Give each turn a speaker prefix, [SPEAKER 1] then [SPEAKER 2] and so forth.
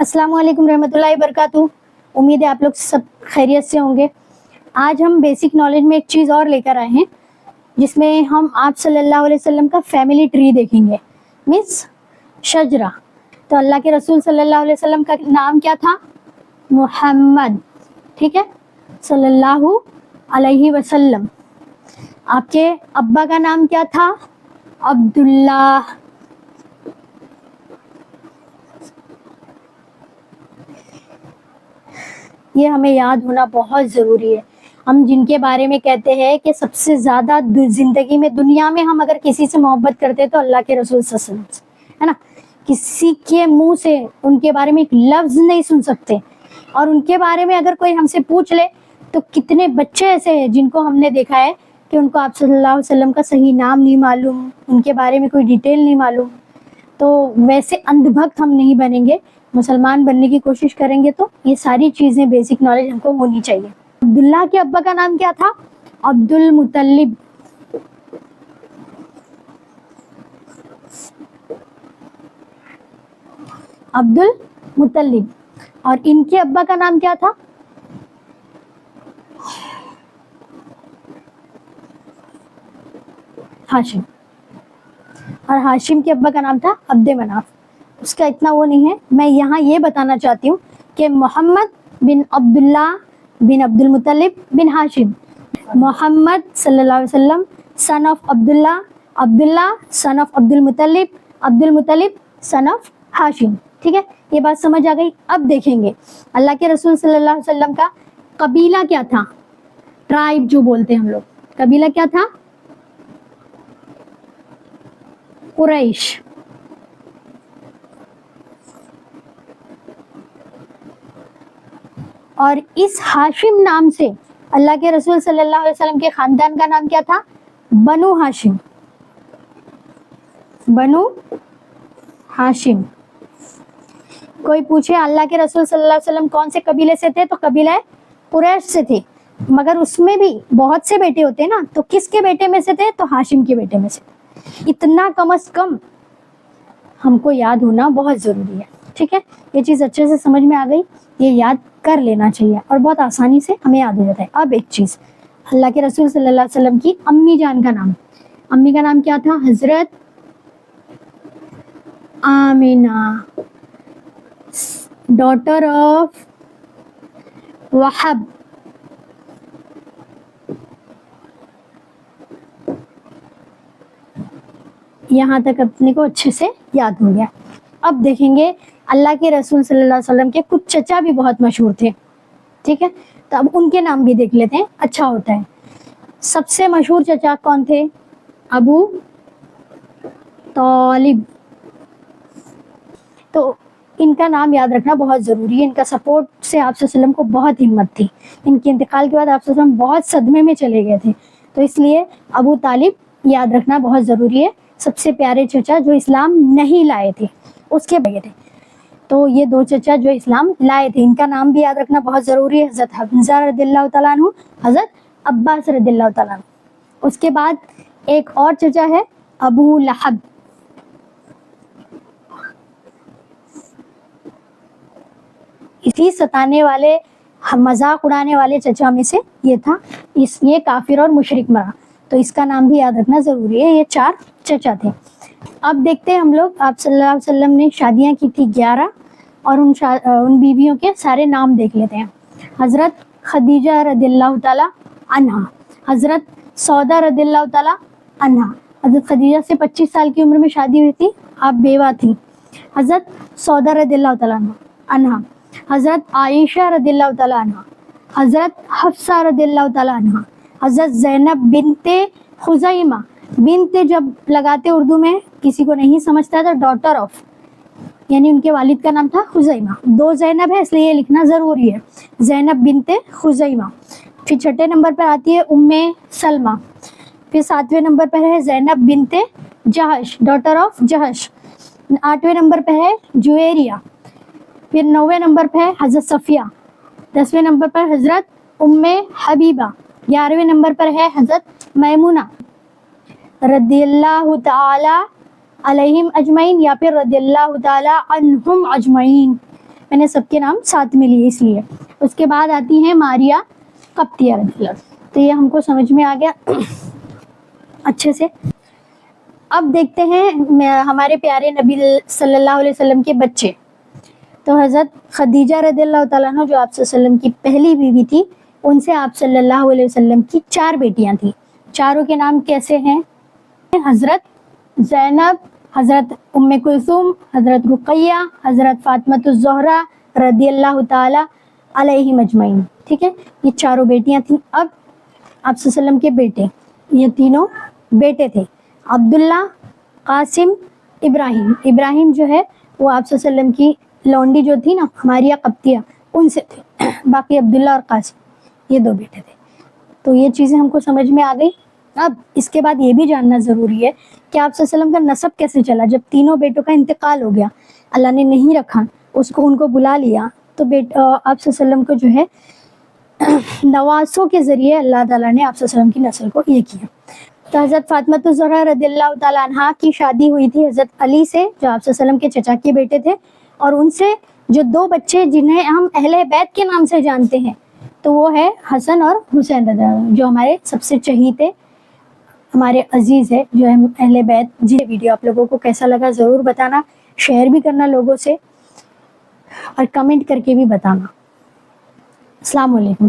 [SPEAKER 1] अस्सलाम वालेकुम रहमतुल्लाहि वबरकातुह। उम्मीद है आप लोग सब खैरियत से होंगे। आज हम बेसिक नॉलेज में एक चीज़ और लेकर आए हैं, जिसमें हम आप सल्लल्लाहु अलैहि वसल्लम का फैमिली ट्री देखेंगे, मीन्स शजरा। तो अल्लाह के रसूल सल्लल्लाहु अलैहि वसल्लम का नाम क्या था? मोहम्मद, ठीक है, सल्लल्लाहु अलैहि वसल्लम। आपके अब्बा का नाम क्या था? अब्दुल्ला। ये हमें याद होना बहुत ज़रूरी है। हम जिनके बारे में कहते हैं कि सबसे ज़्यादा ज़िंदगी में, दुनिया में हम अगर किसी से मोहब्बत करते हैं तो अल्लाह के रसूल सल्लल्लाहु अलैहि वसल्लम से, है ना। किसी के मुंह से उनके बारे में एक लफ्ज़ नहीं सुन सकते, और उनके बारे में अगर कोई हमसे पूछ ले तो कितने बच्चे ऐसे हैं जिनको हमने देखा है कि उनको आप सल्लल्लाहु अलैहि वसल्लम का सही नाम नहीं मालूम, उनके बारे में कोई डिटेल नहीं मालूम। तो वैसे अंधभक्त हम नहीं बनेंगे, मुसलमान बनने की कोशिश करेंगे तो ये सारी चीज़ें, बेसिक नॉलेज हमको होनी चाहिए। अब्दुल्ला के अब्बा का नाम क्या था? अब्दुल मुतल्लिब। अब्दुल मुतल्लिब। और इनके अब्बा का नाम क्या था? हाशिम। और हाशिम के अब्बा का नाम था अब्द मनाफ। उसका इतना वो नहीं है, मैं यहाँ ये बताना चाहती हूँ कि मोहम्मद बिन अब्दुल्ला बिन अब्दुल मुतल्लिब बिन हाशिम, मोहम्मद सल्लल्लाहु अलैहि वसल्लम son of Abdullah, Abdullah son of Abdul Muttalib son of Hashim. ठीक है, ये बात समझ आ गई। अब देखेंगे अल्लाह के रसूल सल्लल्लाहु अलैहि वसल्लम का कबीला क्या था, ट्राइब जो बोलते हैं हम लोग, कबीला क्या था? कुरैश। और इस हाशिम नाम से अल्लाह के रसूल सल्लल्लाहु अलैहि वसल्लम के खानदान का नाम क्या था? बनु हाशिम। बनु हाशिम। कोई पूछे अल्लाह के रसूल सल्लल्लाहु अलैहि वसल्लम कौन से कबीले से थे, तो कबीला कुरैश से थे। मगर उसमें भी बहुत से बेटे होते हैं ना, तो किसके बेटे में से थे? तो हाशिम के बेटे में से थे। इतना कम से कम हमको याद होना बहुत ज़रूरी है। ठीक है, ये चीज़ अच्छे से समझ में आ गई, ये याद कर लेना चाहिए और बहुत आसानी से हमें याद हो जाता है। अब एक चीज़, अल्लाह के रसूल सल्लल्लाहु अलैहि वसल्लम की अम्मी जान का नाम, अम्मी का नाम क्या था? हजरत आमिना, डॉटर ऑफ वहब। यहाँ तक अपने को अच्छे से याद हो गया। अब देखेंगे अल्लाह के रसूल सल्लल्लाहु अलैहि वसल्लम के कुछ चचा भी बहुत मशहूर थे। ठीक है, तो अब उनके नाम भी देख लेते हैं, अच्छा होता है। सबसे मशहूर चचा कौन थे? अबू तालिब। तो इनका नाम याद रखना बहुत ज़रूरी है। इनका सपोर्ट से आप सल्लल्लाहु अलैहि वसल्लम को बहुत हिम्मत थी। इनके इंतकाल के बाद आप सल्लल्लाहु अलैहि वसल्लम बहुत सदमे में चले गए थे, तो इसलिए अबू तालिब याद रखना बहुत ज़रूरी है। सबसे प्यारे चचा जो इस्लाम नहीं लाए थे, उसके बगैर थे। तो ये दो चचा जो इस्लाम लाए थे, इनका नाम भी याद रखना बहुत ज़रूरी है। हज़रत हमज़ा रज़ियल्लाहु तआला अन्हु, हज़रत अब्बास रज़ियल्लाहु तआला अन्हु। उसके बाद एक और चचा है अबू लहब। इसी सताने वाले, मजाक उड़ाने वाले चचा में से ये था। ये काफिर और मुशरिक मरा, तो इसका नाम भी याद रखना ज़रूरी है। ये 4 चचा थे। अब देखते हैं हम लोग, आप सल्लल्लाहु अलैहि वसल्लम ने शादियाँ की थी 11, और उन बीवियों के सारे नाम देख लेते हैं। हज़रत खदीजा रज़ियल्लाहु ताला अन्हा, हज़रत सौदा रज़ियल्लाहु ताला अन्हा। हज़रत खदीजा से 25 साल की उम्र में शादी हुई थी, आप बेवा थी। हज़रत सौदा रज़ियल्लाहु ताला अन्हा, हज़रत आयशा रज़ियल्लाहु ताला अन्हा, हज़रत हफ्सा रज़ियल्लाहु ताला अन्हा, हज़रत ज़ैनब बिनते खुज़ैमा। बिनते जब लगाते उर्दू में किसी को नहीं समझता तो डॉटर ऑफ, यानी उनके वालिद का नाम था खुज़ैमा। 2 ज़ैनब है, इसलिए ये लिखना ज़रूरी है, ज़ैनब बिनते खुज़ैमा। फिर 6ठे नंबर पर आती है उम्मे सलमा। फिर 7वें नंबर पर है ज़ैनब बिनते जहश, डॉटर ऑफ जहश। 8वें नंबर पर है जुवेरिया। फिर 9वें नंबर पर है हज़रत सफ़िया। 10वें नंबर पर हज़रत उम्मे हबीबा। 11वें नंबर पर है हज़रत मैमुना रदियल्लाहु ताला अलैहिम अजमईन, या फिर रदियल्लाहु ताला अन्हुम अजमईन। میں نے سب کے نام ساتھ میں لیے اس لیے. اس کے بعد آتی ہیں ماریا قبطیہ رضی اللہ عنہا. تو یہ ہم کو سمجھ میں آ گیا اچھے سے. اب دیکھتے ہیں ہمارے پیارے نبی صلی اللہ علیہ وسلم کے بچے. تو حضرت خدیجہ رضی اللہ تعالیٰ عنہ جو آپ صلی اللہ علیہ وسلم کی پہلی بیوی تھی, ان سے آپ صلی اللہ علیہ وسلم کی 4 بیٹیاں تھیں. چاروں کے نام کیسے ہیں؟ حضرت زینب, حضرت ام کلثوم, حضرت رقیہ, حضرت فاطمۃ الزہرا رضی اللہ تعالیٰ علیہم اجمعین. ٹھیک ہے, یہ چاروں بیٹیاں تھیں. اب آپ صلی اللہ علیہ وسلم کے بیٹے, یہ تینوں بیٹے تھے, عبداللہ, قاسم, ابراہیم. ابراہیم جو ہے وہ آپ صلی اللہ علیہ وسلم کی لونڈی جو تھی نا ماریا قبطیہ, ان سے تھے. باقی عبداللہ اور قاسم یہ 2 بیٹے تھے. تو یہ چیزیں ہم کو سمجھ میں آ گئی. اب اس کے بعد یہ بھی جاننا ضروری ہے کہ آپ صلی اللہ علیہ وسلم کا نسب کیسے چلا. جب تینوں بیٹوں کا انتقال ہو گیا, اللہ نے نہیں رکھا, ان کو بلا لیا, تو آپ صلی اللہ علیہ وسلم کو جو ہے نواسوں کے ذریعے اللہ تعالیٰ نے آپ صلی اللہ علیہ وسلم کی نسل کو یہ کیا. تو حضرت فاطمۃ الزہرا رضی اللہ تعالیٰ عنہا کی شادی ہوئی تھی حضرت علی سے, جو آپ صلی اللہ علیہ وسلم کے چچا کے بیٹے تھے, اور ان سے جو 2 بچے جنہیں ہم اہل بیت کے نام سے جانتے ہیں, تو وہ ہے حسن اور حسین رضی اللہ عنہ, جو ہمارے سب سے چہیتے ہمارے عزیز ہے, جو ہے اہل بیت. جی ویڈیو آپ لوگوں کو کیسا لگا ضرور بتانا, شیئر بھی کرنا لوگوں سے, اور کمنٹ کر کے بھی بتانا. السلام علیکم.